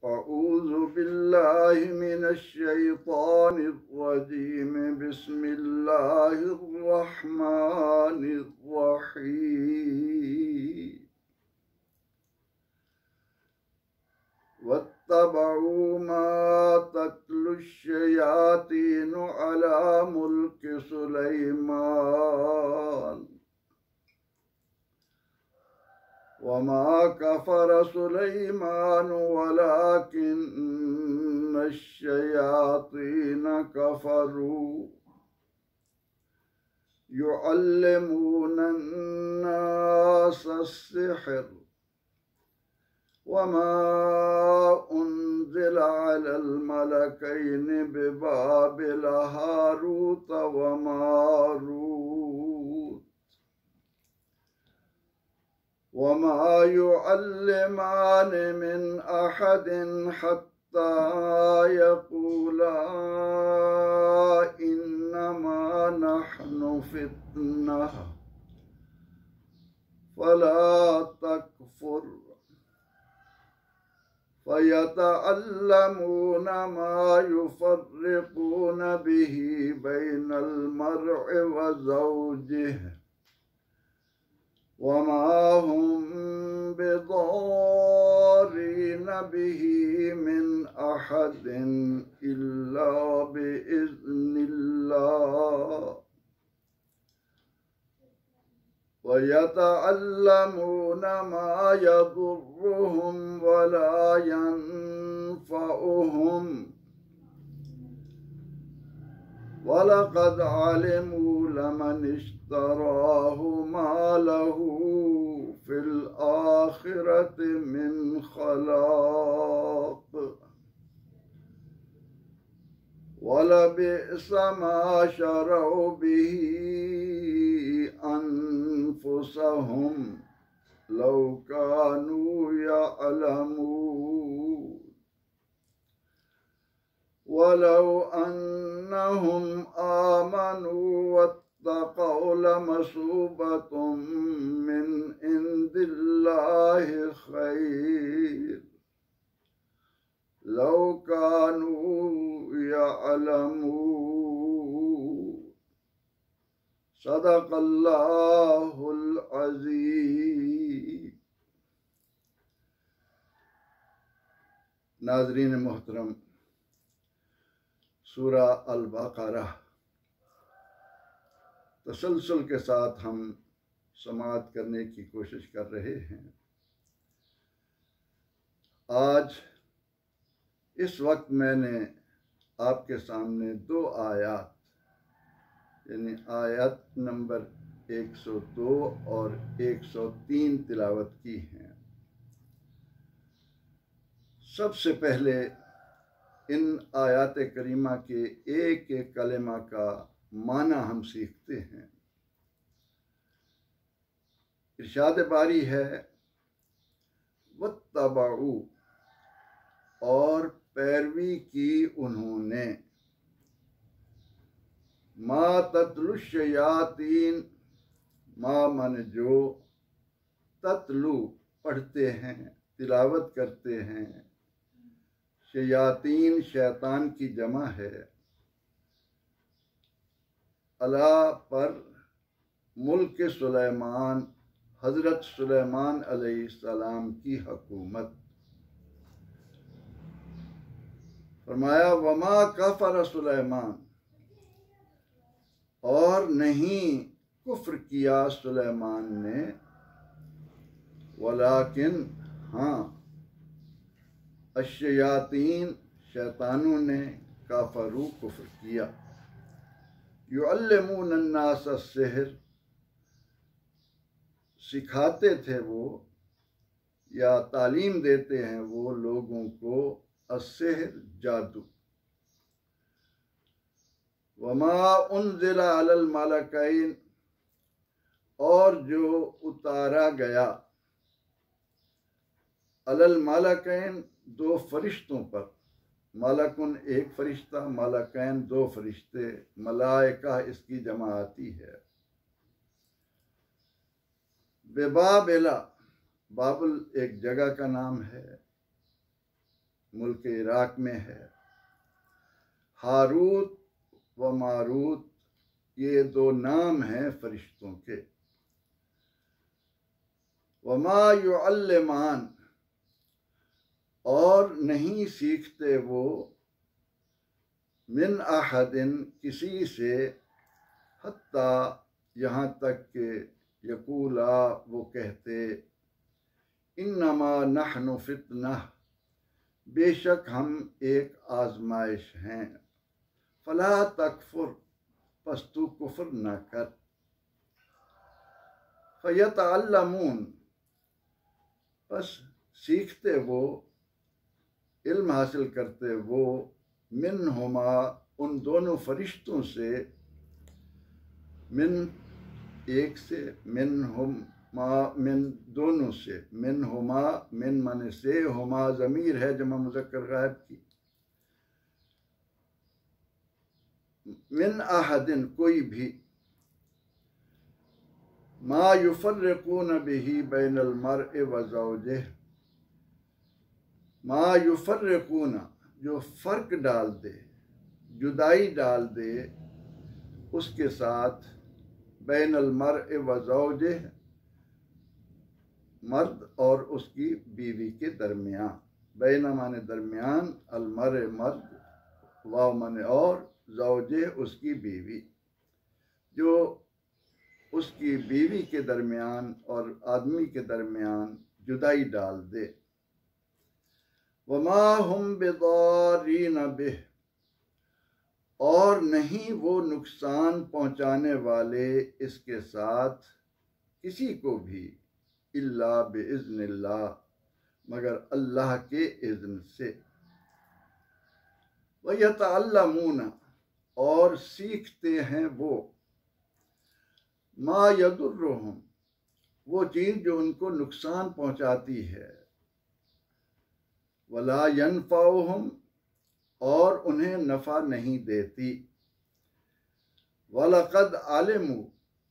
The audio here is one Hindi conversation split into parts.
अऊज़ु बिल्लाहि मिनश्शैतानिर्रजीम बिस्मिल्लाहिर्रहमानिर्रहीम वत्तबऊ मा तत्लुश्शयातीनु अला मुल्कि सुलैमान वमा कफर सुलैमान वलाकिन्नश्शयातीन कफरू युअल्लिमूनन्नास अस्सिह्र वमा उन्ज़िल अलल मलकैनि बिबाबिल हारूत व मारूत वमा युअल्लिमानि मिन अहदिन हत्ता यक़ूला इन्नमा नहनु फित्नह फला तकफुर फयतअल्लमून मा युफ़र्रिक़ून बिही बैनल मर्इ व ज़ौजिहि वमा हुम बिदॉरीन बिही मिन अहदिन इल्ला बिइज़्निल्लाह वयतअल्लमून मा यदुर्रुहुम वला यनफ़अुहुम वलक़द अलिमू लमन इश्तराहु मा लहू फिल आखिरति मिन खलाक़ वलबिअस मा शरऊ बिही अनफुसहुम लौ कानू यअलमून वलौ अन्नहुम आमनू वत्तक़ौ लमसूबतुम मिन इंदिल्लाहि खैर लौ कानू यअलमून सदक़ल्लाहुल अज़ीम। नाज़रीन मोहतरम, सूरा अल-बक़रा तसलसल के साथ हम समाअत करने की कोशिश कर रहे हैं। आज इस वक्त मैंने आपके सामने दो आयत यानी आयत नंबर 102 और 103 तिलावत की हैं। सबसे पहले इन आयात करीमा के एक एक कलेमा का माना हम सीखते हैं। इरशाद बारी है वत्तबऊ, और पैरवी की उन्होंने, मा तत्लुश्शयातीन, मा मन जो, तत्लु पढ़ते हैं, तिलावत करते हैं, शयातीन शैतान की जमा है, अला पर मुल्क सुलेमान, हजरत सुलेमान अलैहिस्सलाम की हुकूमत। फरमाया वमा कफर सुलेमान, और नहीं कुफ्र किया सुलेमान ने, वलाकिन हाँ अश्शयातीन शैतानों ने, काफरू कुफ्र किया। युअल्लिमून अन्नास अस्सिह्र, सिखाते थे वो या तालीम देते हैं वो लोगों को अस्सिह्र जादू। वमा उन्ज़िला अलल मलकैन, और जो उतारा गया, अलल मलकैन दो फरिश्तों पर, मलकुन एक फरिश्ता, मलकैन दो फरिश्ते, मलाइका इसकी जमा आती है। बेबाबिला, बाबुल एक जगह का नाम है, मुल्क इराक में है। हारूत व मारूत ये दो नाम हैं फरिश्तों के। वमा युअल्लिमान और नहीं सीखते वो मिन अहदिन किसी से, हत्ता यहाँ तक के यकूला वो कहते इन्नमा नहनु फितना बेशक हम एक आजमाइश हैं। फला तकफुर पस तू कुफ्र न कर। फयतअल्लमून बस सीखते वो, इल्म हासिल करते वो, मिनहुमा उन दोनों फरिश्तों से, मिन एक से, मिनहुमा मिन दोनों से, मिनहुमा मिन माने से, हुमा ज़मीर है जमा मुज़क्कर गायब की, मिन अहदिन कोई भी, मा युफर्रिकून बिही बैनल मर्इ व ज़ौजिह, मा युफर्रिकून जो फ़र्क डाल दे, जुदाई डाल दे उसके साथ, बैनल मर्इ व ज़ौजिह मर्द और उसकी बीवी के दरमियान, बैन माने दरमियान, अल मर्इ मर्द, वाव माने और, ज़ौजे उसकी बीवी, जो उसकी बीवी के दरमियान और आदमी के दरमियान जुदाई डाल दे। वमा हुम बिदारीन बिह और नहीं वो नुकसान पहुँचाने वाले इसके साथ किसी को भी, इल्ला बिइज़्निल्लाह मगर अल्लाह के इज़्न से। वयतअल्लमून और सीखते हैं वो, मा यदुर्रुहुम वो चीज़ जो उनको नुकसान पहुँचाती है, वला यनफ़उहुम और उन्हें नफ़ा नहीं देती, वलक़द आलिमू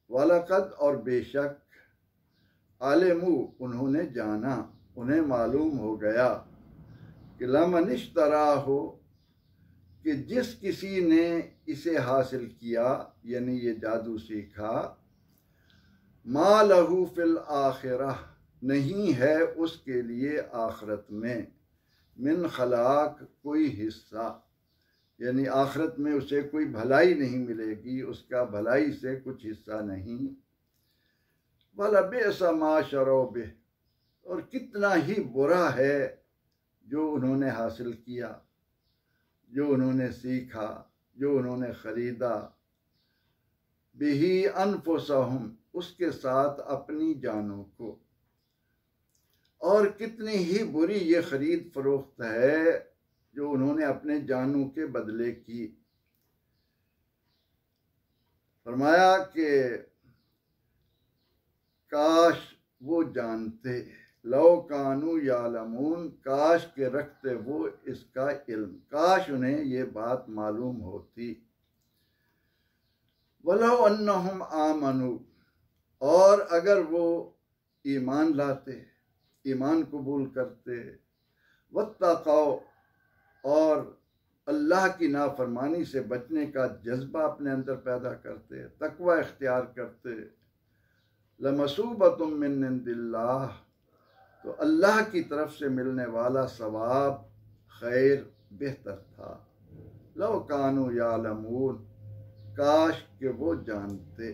वलक़द और बेशक, आलिमू उन्होंने जाना, उन्हें मालूम हो गया कि लमन इश्तराहु कि जिस किसी ने इसे हासिल किया यानी ये जादू सीखा, मा लहू फिल आखिरह नहीं है उसके लिए आखिरत में, मिन खलाक कोई हिस्सा यानी आखिरत में उसे कोई भलाई नहीं मिलेगी, उसका भलाई से कुछ हिस्सा नहीं। वला बिअसा मा शरौ बिह और कितना ही बुरा है जो उन्होंने हासिल किया, जो उन्होंने सीखा, जो उन्होंने ख़रीदा, बिही अनफुसहुम उसके साथ अपनी जानों को, और कितनी ही बुरी ये ख़रीद फरोख्त है जो उन्होंने अपने जानों के बदले की। फरमाया कि काश वो जानते, लो कानू यालमून काश के रखते वो इसका इल्म, काश उन्हें ये बात मालूम होती। वलो अन्नहुम आमनू और अगर वो ईमान लाते, ईमान कबूल करते, वत्तक़ौ और अल्लाह की नाफरमानी से बचने का जज्बा अपने अंदर पैदा करते, तकवा इख्तियार करते, लमसूबतुम मिन इंदिल्लाह तो अल्लाह की तरफ से मिलने वाला सवाब खैर बेहतर था। लो कानू यालमून काश के वो जानते।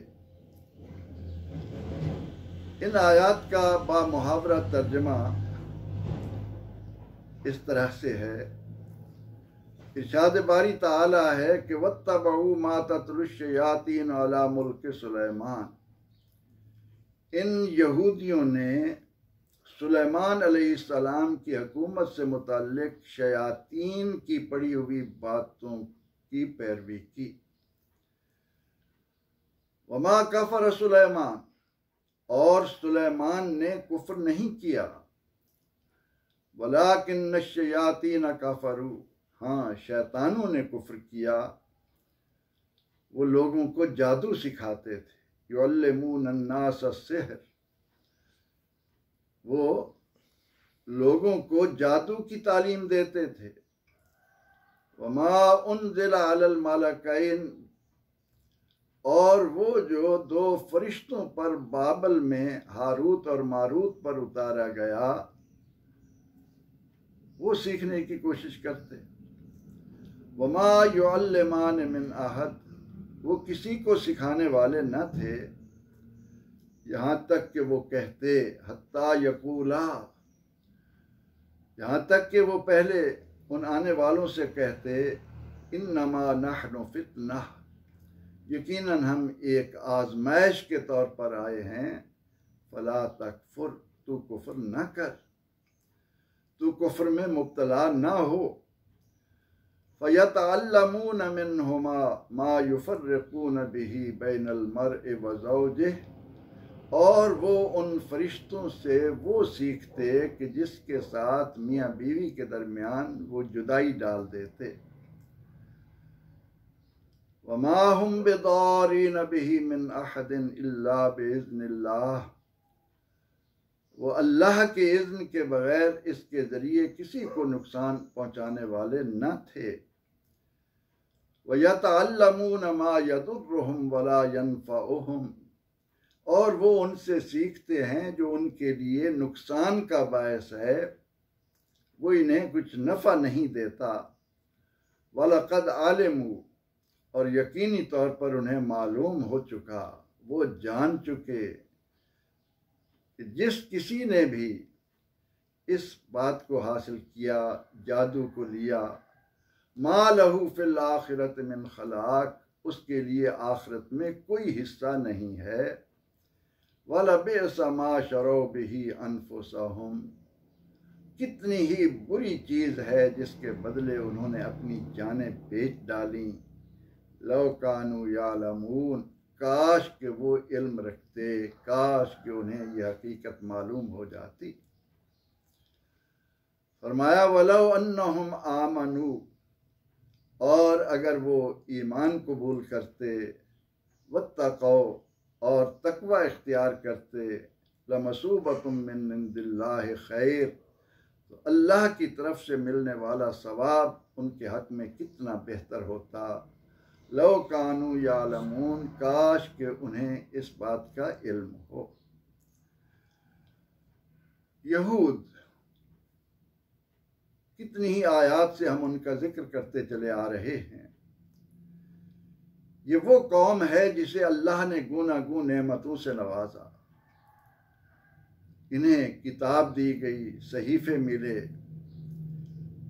इन आयात का बामुहावरा तर्जमा इस तरह से है, इरशाद बारी ताला है कि वत्तबऊ मा ततलुश शयातीन अला मुल्क सुलेमान, इन यहूदियों ने सुलेमान अलैहिस्सलाम की हुकूमत से मुताल्लिक शयातीन की पड़ी हुई बातों की पैरवी की। वमा कफर सुलेमान और सुलेमान ने कुफ्र नहीं किया, वलाकिन शयातीन कफरू हाँ शैतानों ने कुफ्र किया, वो लोगों को जादू सिखाते थे। युअल्लिमून अन्नास अस्सिहर वो लोगों को जादू की तालीम देते थे। वमा उनज़िला अलल मलकैन, और वो जो दो फरिश्तों पर बाबल में हारूत और मारूत पर उतारा गया, वो सीखने की कोशिश करते। वमा युअल्लिमान मिन अहद, वो किसी को सिखाने वाले न थे, यहाँ तक कि वो कहते हत्ता यकूला, यहाँ तक कि वो पहले उन आने वालों से कहते इन्नमा नहनु फितना, यकीनन हम एक आजमाइश के तौर पर आए हैं। फला तकफुर, तू कुफ्र न कर, तू कुफ्र में मुब्तला न हो। फयतअल्लमून मिन्हुमा मा युफर्रिकून बिही बैनल मर्इ व ज़ौजिही, और वो उन फरिश्तों से वो सीखते कि जिसके साथ मियाँ बीवी के दरमियान वो जुदाई डाल देते। वमा हुम बिदारीन बिही मिन अहदिन इल्ला बिइज़्निल्लाह, वो अल्लाह के इज़्न के बगैर इसके ज़रिए किसी को नुकसान पहुँचाने वाले न थे। वयतअल्लमून मा यदुर्रुहुम वला यनफ़उहुम, और वो उनसे सीखते हैं जो उनके लिए नुकसान का बायस है, वो इन्हें कुछ नफ़ा नहीं देता। वलक़द आलिमू, और यकीनी तौर पर उन्हें मालूम हो चुका, वो जान चुके कि जिस किसी ने भी इस बात को हासिल किया, जादू को लिया, मा लहू फिल आखिरत मिन खलाक, उसके लिए आखिरत में कोई हिस्सा नहीं है। वलबिअस मा शरो बिही अनफुसहुम, कितनी ही बुरी चीज़ है जिसके बदले उन्होंने अपनी जानें बेच डाली। लौ कानू यालमून, काश कि वो इल्म रखते, काश कि उन्हें यह हकीकत मालूम हो जाती। फरमाया वलौ अन्नहुम आमनू, और अगर वो ईमान कबूल करते, वत्तक़ौ, और तकवा इख्तियार करते, लमसूबतुम मिन इंदिल्लाहि खैर, तो अल्लाह की तरफ से मिलने वाला सवाब उनके हक में कितना बेहतर होता। लौ कानू यालमून, काश के उन्हें इस बात का इल्म हो। यहूद, कितनी ही आयात से हम उनका जिक्र करते चले आ रहे हैं। ये वो कौम है जिसे अल्लाह ने गूनागूं नेमतों से नवाजा। इन्हें किताब दी गई, सहीफे मिले,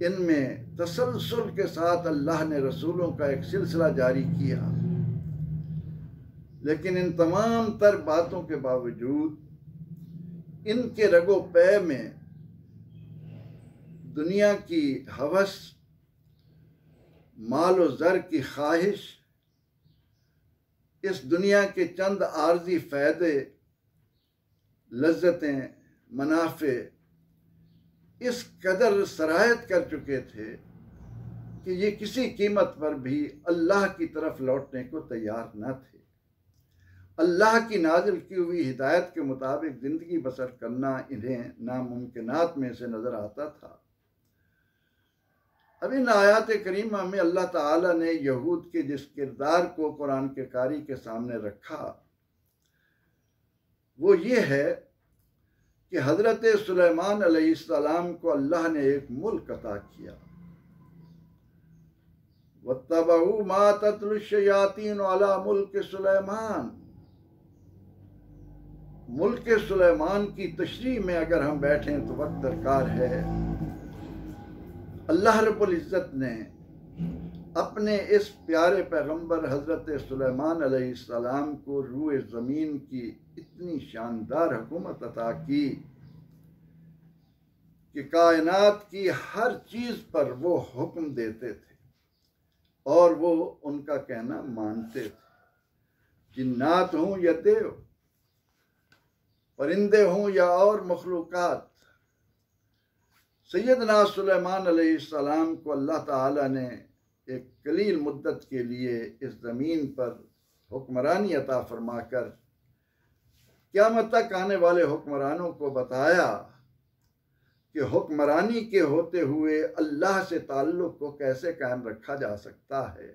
इनमें तसलसल के साथ अल्लाह ने रसूलों का एक सिलसिला जारी किया, लेकिन इन तमाम तर बातों के बावजूद इनके रगो पै में दुनिया की हवस, मालो ज़र की ख्वाहिश, इस दुनिया के चंद आर्जी फ़ायदे, लज्जतें, मुनाफे इस कदर सरायत कर चुके थे कि ये किसी कीमत पर भी अल्लाह की तरफ लौटने को तैयार न थे। अल्लाह की नाजिल की हुई हिदायत के मुताबिक ज़िंदगी बसर करना इन्हें नामुमकिनात में से नज़र आता था। अब इन आयात करीमा में अल्लाह ताला ने यहूद के जिस किरदार को कुरान के कारी के सामने रखा, वो ये है कि हज़रत सुलेमान अलैहिस्सलाम को अल्लाह ने एक मुल्क अता किया। वत्तबऊ मा तत्लु शयातीन अला मुल्क सुलेमान, मुल्क सुलेमान की तशरीह में अगर हम बैठें तो वक्त दरकार है। अल्लाह रब्बुल इज़्ज़त ने अपने इस प्यारे पैगंबर हज़रत सुलेमान अलैहिस्सलाम को रूए ज़मीन की इतनी शानदार हुकूमत अता की कि कायनात की हर चीज़ पर वो हुक्म देते थे और वो उनका कहना मानते थे। जिन्नात हों या देव, परिंदे हों या और मखलूक़ात, सैयदना सुलेमान अलैहिस्सलाम को अल्लाह ताला ने एक कलील मुद्दत के लिए इस ज़मीन पर हुक्मरानी अता फरमाकर क़यामत तक आने वाले हुक्मरानों को बताया कि हुक्मरानी के होते हुए अल्लाह से ताल्लुक़ को कैसे कायम रखा जा सकता है।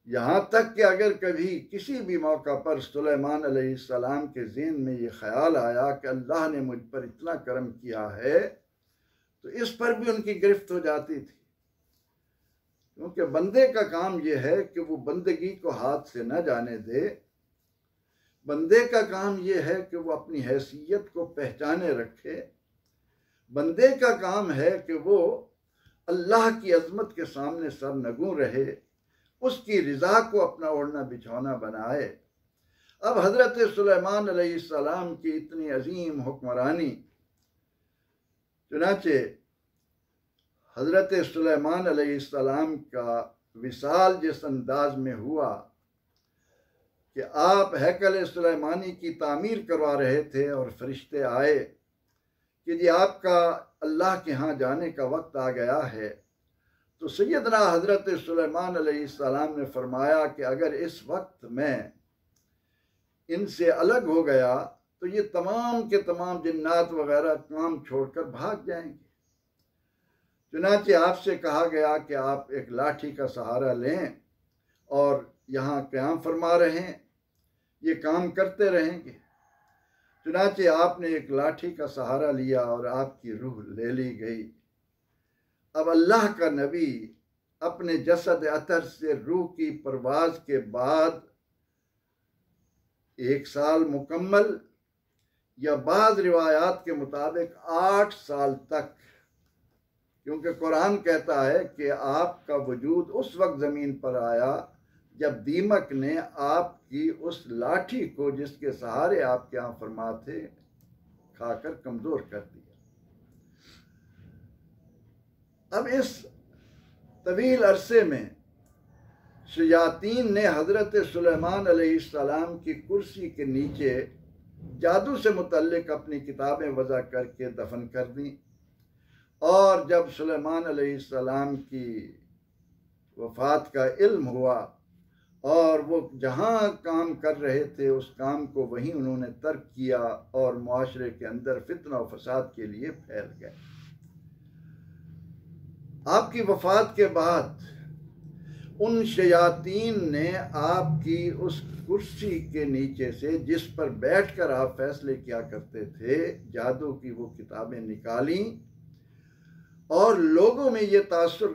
यहाँ तक कि अगर कभी किसी भी मौका पर सुलेमान अलैहिस्सलाम के ज़हन में ये ख्याल आया कि अल्लाह ने मुझ पर इतना करम किया है, तो इस पर भी उनकी गिरफ्त हो जाती थी, क्योंकि बंदे का काम यह है कि वो बंदगी को हाथ से न जाने दे। बंदे का काम यह है कि वो अपनी हैसियत को पहचाने रखे। बंदे का काम है कि वो अल्लाह की अज़मत के सामने सरनगू रहे, उसकी रिज़ा को अपना ओढ़ना बिछौना बनाए। अब हज़रत सुलेमान अलैहिस्सलाम की इतनी अजीम हुक्मरानी, चुनाचे हज़रत सुलेमान अलैहिस्सलाम का विसाल जिस अंदाज में हुआ कि आप हैकल सुलेमानी की तामीर करवा रहे थे और फरिश्ते आए कि जी आपका अल्लाह के यहाँ जाने का वक्त आ गया है, तो सैयदना हज़रत सुलेमान अलैहिस्सलाम ने फरमाया कि अगर इस वक्त मैं इनसे अलग हो गया तो ये तमाम के तमाम जिन्नात वगैरह काम छोड़कर भाग जाएंगे। चुनांचे आपसे कहा गया कि आप एक लाठी का सहारा लें और यहाँ क़याम फरमा रहें, ये काम करते रहेंगे। चुनांचे आपने एक लाठी का सहारा लिया और आपकी रूह ले ली गई। अब अल्लाह का नबी अपने जसद अतर से रूह की परवाज़ के बाद 1 साल मुकम्मल या बाज़ रिवायात के मुताबिक 8 साल तक, क्योंकि कुरान कहता है कि आपका वजूद उस वक्त ज़मीन पर आया जब दीमक ने आपकी उस लाठी को जिसके सहारे आप क्या फरमा थे खाकर कमज़ोर कर दिया। अब इस तवील अरसे में शयातीन ने हज़रत सुलेमान अलैहिस्सलाम की कुर्सी के नीचे जादू से मुतल्लिक अपनी किताबें वज़ा करके दफन कर दी, और जब सुलेमान अलैहिस्सलाम की वफ़ात का इल्म हुआ और वो जहाँ काम कर रहे थे उस काम को वहीं उन्होंने तर्क किया और मुआशरे के अंदर फितना और फसाद के लिए फैल गए। आपकी वफ़ात के बाद उन शयातीन ने आपकी उस कुर्सी के नीचे से जिस पर बैठकर आप फैसले किया करते थे जादू की वो किताबें निकाली और लोगों में ये तासुर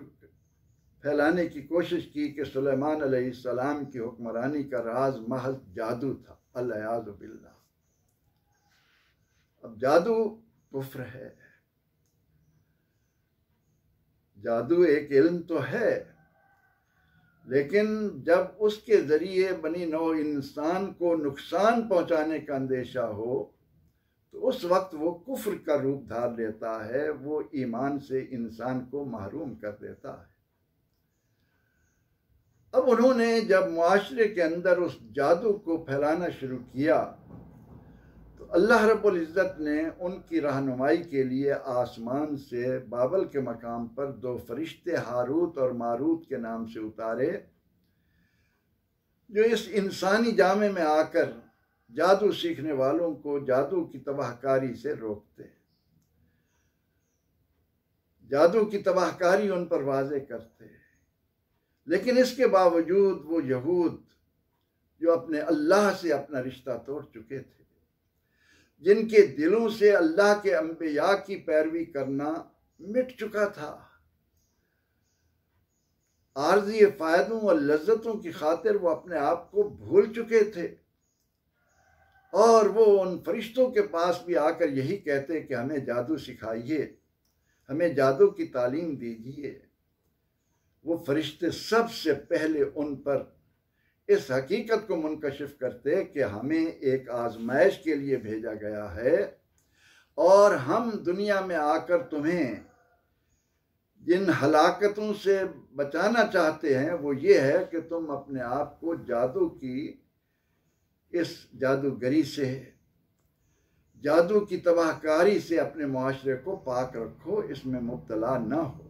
फैलाने की कोशिश की कि सुलेमान अलैहिस्सलाम की हुक्मरानी का राज महज जादू था। अल-इयाज़ु बिल्लाह। अब जादू कुफ्र है, जादू एक इल्म तो है, लेकिन जब उसके ज़रिए बनी नौ इंसान को नुकसान पहुंचाने का अंदेशा हो तो उस वक्त वो कुफ्र का रूप धार लेता है, वो ईमान से इंसान को महरूम कर देता है। अब उन्होंने जब मुआशरे के अंदर उस जादू को फैलाना शुरू किया तो अल्लाह रब्बुल इज़्ज़त ने उनकी रहनुमाई के लिए आसमान से बाबल के मकाम पर 2 फरिश्ते हारूत और मारूत के नाम से उतारे, जो इस इंसानी जामे में आकर जादू सीखने वालों को जादू की तबाहकारी से रोकते, जादू की तबाहकारी उन पर वाज़े करते। लेकिन इसके बावजूद वो यहूद जो अपने अल्लाह से अपना रिश्ता तोड़ चुके थे, जिनके दिलों से अल्लाह के अंबिया की पैरवी करना मिट चुका था, आर्जी फ़ायदों और लज्जतों की खातिर वो अपने आप को भूल चुके थे, और वो उन फरिश्तों के पास भी आकर यही कहते कि हमें जादू सिखाइए, हमें जादू की तालीम दीजिए। वो फरिश्ते सबसे पहले उन पर इस हकीकत को मुनकशिफ करते कि हमें एक आजमाइश के लिए भेजा गया है और हम दुनिया में आकर तुम्हें जिन हलाकतों से बचाना चाहते हैं वो ये है कि तुम अपने आप को जादू की इस जादूगरी से, जादू की तबाहकारी से अपने मुआशरे को पाक रखो, इसमें मुब्तला ना हो।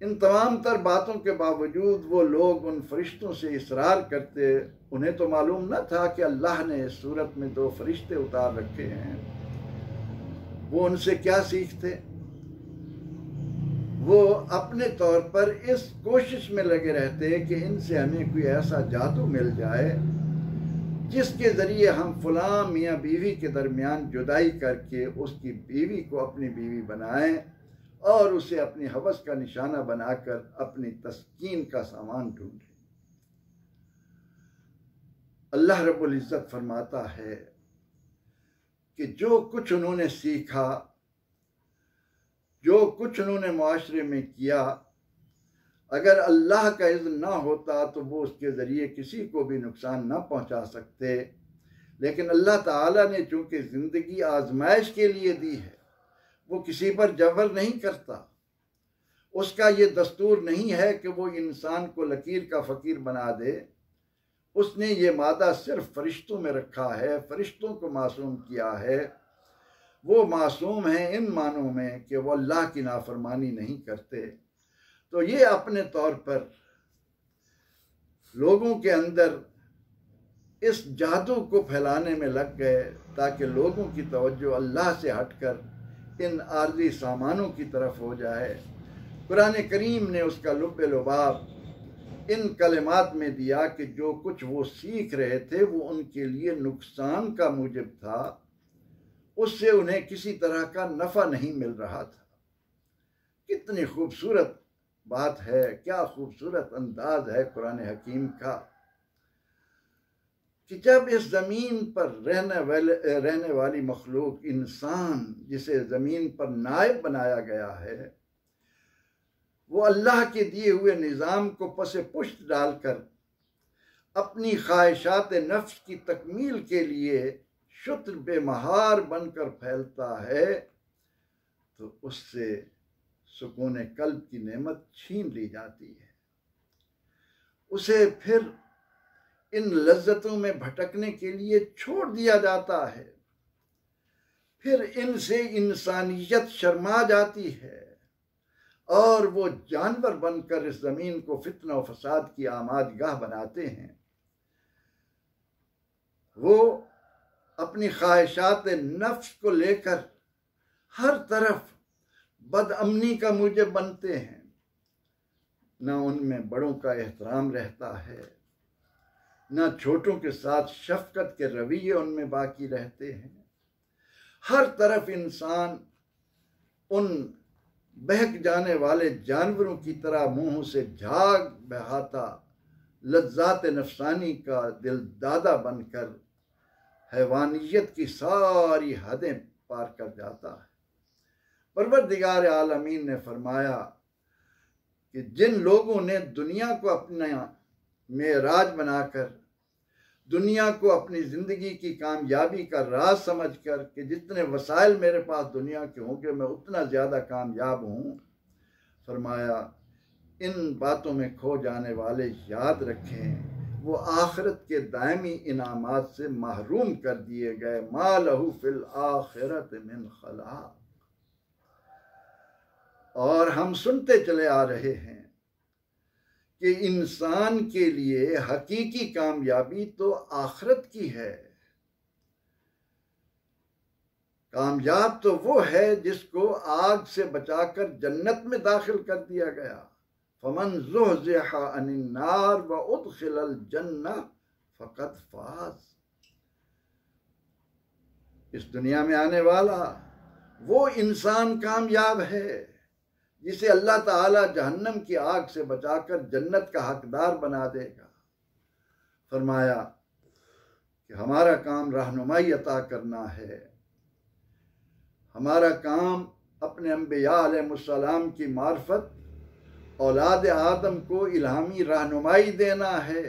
इन तमाम तर बातों के बावजूद वो लोग उन फरिश्तों से इसरार करते। उन्हें तो मालूम न था कि अल्लाह ने इस सूरत में 2 फरिश्ते उतार रखे हैं वो उनसे क्या सीखते? वो अपने तौर पर इस कोशिश में लगे रहते कि इनसे हमें कोई ऐसा जादू मिल जाए जिसके ज़रिए हम फलां मियाँ बीवी के दरमियान जुदाई करके उसकी बीवी को अपनी बीवी बनाएं और उसे अपनी हवस का निशाना बनाकर अपनी तस्कीन का सामान ढूंढें। अल्लाह रब्बुल इज़्ज़त फरमाता है कि जो कुछ उन्होंने सीखा, जो कुछ उन्होंने मुआशरे में किया, अगर अल्लाह का इज़्न ना होता तो वो उसके ज़रिए किसी को भी नुकसान ना पहुंचा सकते। लेकिन अल्लाह ताला ने चूँकि ज़िंदगी आजमाइश के लिए दी है, वो किसी पर जबर नहीं करता। उसका ये दस्तूर नहीं है कि वो इंसान को लकीर का फ़कीर बना दे। उसने ये मादा सिर्फ फरिश्तों में रखा है, फरिश्तों को मासूम किया है। वो मासूम हैं इन मानों में कि वो अल्लाह की नाफरमानी नहीं करते। तो ये अपने तौर पर लोगों के अंदर इस जादू को फैलाने में लग गए ताकि लोगों की तवज्जो अल्लाह से हटकर इन आर्जी सामानों की तरफ हो जाए। कुरान करीम ने उसका लुब्बे लुबाब इन कलिमात में दिया कि जो कुछ वो सीख रहे थे वो उनके लिए नुकसान का मूजिब था, उससे उन्हें किसी तरह का नफ़ा नहीं मिल रहा था। कितनी खूबसूरत बात है, क्या खूबसूरत अंदाज है कुरान हकीम का कि जब इस ज़मीन पर रहने वाली मखलूक इंसान, जिसे ज़मीन पर नायब बनाया गया है, वो अल्लाह के दिए हुए निज़ाम को पसे पुष्ट डालकर अपनी ख्वाहिशात नफ्स की तकमील के लिए शुत्र बेमहार बनकर फैलता है, तो उससे सुकून कल्ब की नेमत छीन ली जाती है। उसे फिर इन लज्जतों में भटकने के लिए छोड़ दिया जाता है। फिर इनसे इंसानियत शर्मा जाती है और वो जानवर बनकर इस ज़मीन को फितना और फसाद की आमादगाह बनाते हैं। वो अपनी ख्वाहिशात नफ्स को लेकर हर तरफ बदअमनी का मूजिब बनते हैं। न उनमें बड़ों का एहतराम रहता है, न छोटों के साथ शफकत के रवैये उनमें बाकी रहते हैं। हर तरफ इंसान उन बहक जाने वाले जानवरों की तरह मुंह से झाग बहाता लज्जात नफसानी का दिल दादा बनकर हैवानियत की सारी हदें पार कर जाता है। परवरदिगार आलमीन ने फरमाया कि जिन लोगों ने दुनिया को अपना मेराज बनाकर, दुनिया को अपनी ज़िंदगी की कामयाबी का राज समझकर कि जितने वसाइल मेरे पास दुनिया के होंगे मैं उतना ज़्यादा कामयाब हूँ, फरमाया इन बातों में खो जाने वाले याद रखें वो आखिरत के दायमी इनामात से महरूम कर दिए गए। मा लहू फिल आखिरत मिन खलाक। और हम सुनते चले आ रहे हैं कि इंसान के लिए हकीकी कामयाबी तो आखिरत की है। कामयाब तो वो है जिसको आग से बचाकर जन्नत में दाखिल कर दिया गया। फमन ज़ुहज़िहा अनिन नार व उदखिलल जन्नह फ़क़द फ़ाज़। इस दुनिया में आने वाला वो इंसान कामयाब है जिसे अल्लाह ताला जहन्नम की आग से बचाकर जन्नत का हकदार बना देगा। फरमाया कि हमारा काम रहनुमाई अता करना है, हमारा काम अपने अंबिया अलैहिस्सलाम की मार्फत औलाद आदम को इल्हामी रहनुमाई देना है।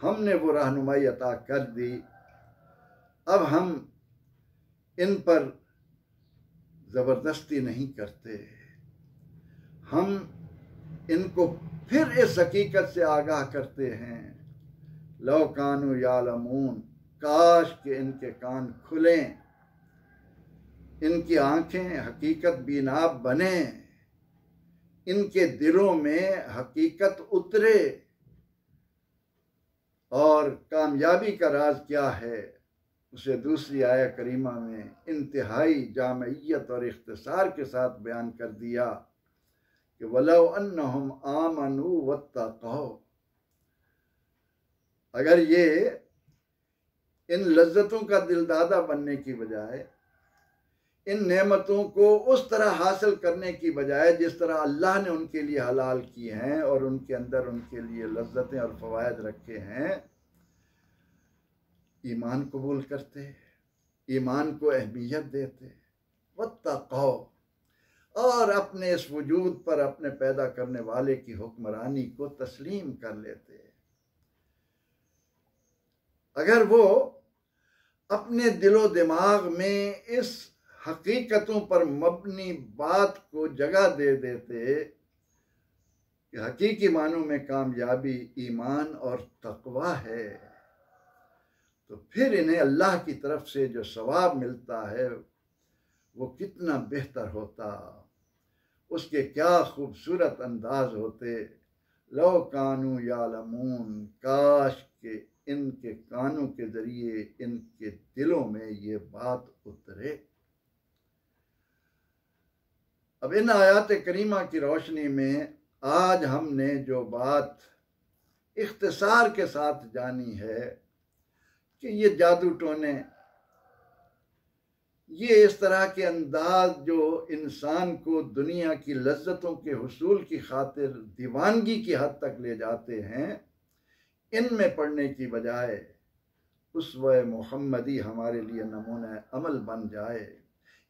हमने वो रहनुमाई अता कर दी। अब हम इन पर ज़बरदस्ती नहीं करते, हम इनको फिर इस हकीकत से आगाह करते हैं, लौ कानू यालमून, काश के इनके कान खुलें, इनकी आंखें हकीकत बीनाब बने, इनके दिलों में हकीकत उतरे। और कामयाबी का राज क्या है? उसे दूसरी आया करीमा में इंतहाई जामयत और इख्तिसार के साथ बयान कर दिया कि वलौ अन्नहुम आमनू वत्तक़ौ, अगर ये इन लज्जतों का दिलदादा बनने की बजाय, इन नेमतों को उस तरह हासिल करने की बजाय जिस तरह अल्लाह ने उनके लिए हलाल की हैं और उनके अंदर उनके लिए लज्जतें और फ़वायद रखे हैं, ईमान कबूल करते, ईमान को अहमियत देते, वत्तक़ौ, और अपने इस वजूद पर अपने पैदा करने वाले की हुक्मरानी को तस्लीम कर लेते, अगर वो अपने दिलो दिमाग में इस हकीकतों पर मबनी बात को जगह दे देते कि हकीकी मानों में कामयाबी ईमान और तकवा है, तो फिर इन्हें अल्लाह की तरफ से जो सवाब मिलता है वो कितना बेहतर होता, उसके क्या खूबसूरत अंदाज होते। लो कानू यालमून, काश के इनके कानों के जरिए इनके दिलों में ये बात उतरे। अब इन आयात करीमा की रोशनी में आज हमने जो बात इख्तिसार के साथ जानी है कि ये जादू टोने, ये इस तरह के अंदाज जो इंसान को दुनिया की लज्जतों के हुसूल की खातिर दीवानगी की हद तक ले जाते हैं, इनमें पढ़ने की बजाय उसवे मोहम्मदी हमारे लिए नमूना अमल बन जाए।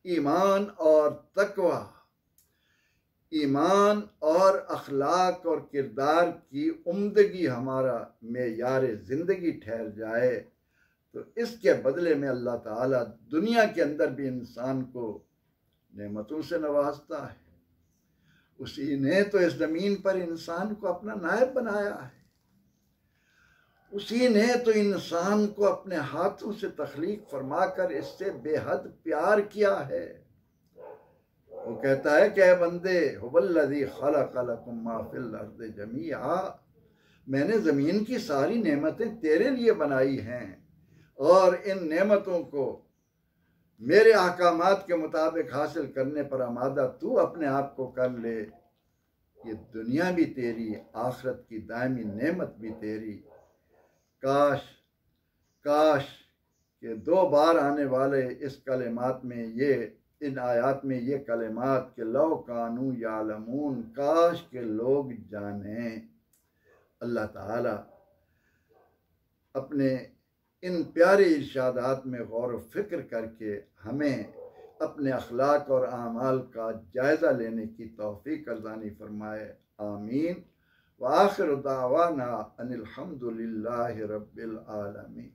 ईमान और तकवा, ईमान और अखलाक और किरदार की उम्दगी हमारा मेयार ज़िंदगी ठहर जाए, तो इसके बदले में अल्लाह ताला दुनिया के अंदर भी इंसान को नेमतों से नवाजता है। उसी ने तो इस ज़मीन पर इंसान को अपना नायब बनाया है, उसी ने तो इंसान को अपने हाथों से तख्लीक फरमाकर इससे बेहद प्यार किया है। वो कहता है कि बंदे हुवल्लज़ी खलक़ लकुम मा फ़िल अर्ज़ि जमीआ, मैंने ज़मीन की सारी नेमतें तेरे लिए बनाई हैं और इन नेमतों को मेरे अहकामात के मुताबिक हासिल करने पर आमादा तू अपने आप को कर ले। ये दुनिया भी तेरी, आखिरत की दायमी नेमत भी तेरी। काश काश के 2 बार आने वाले इस कलिमात में ये, इन आयात में ये कलिमात के लो कानू यालमून, काश के लोग जाने। अल्लाह ताला अपने इन प्यारे इरशादात में गौर व फिक्र करके हमें अपने अखलाक और आमाल का जायज़ा लेने की तौफीक अर्ज़ानी फरमाए। आमीन। व आखिर दावाना अनिल हम्दुलिल्लाहि रब्बिल आलमीन।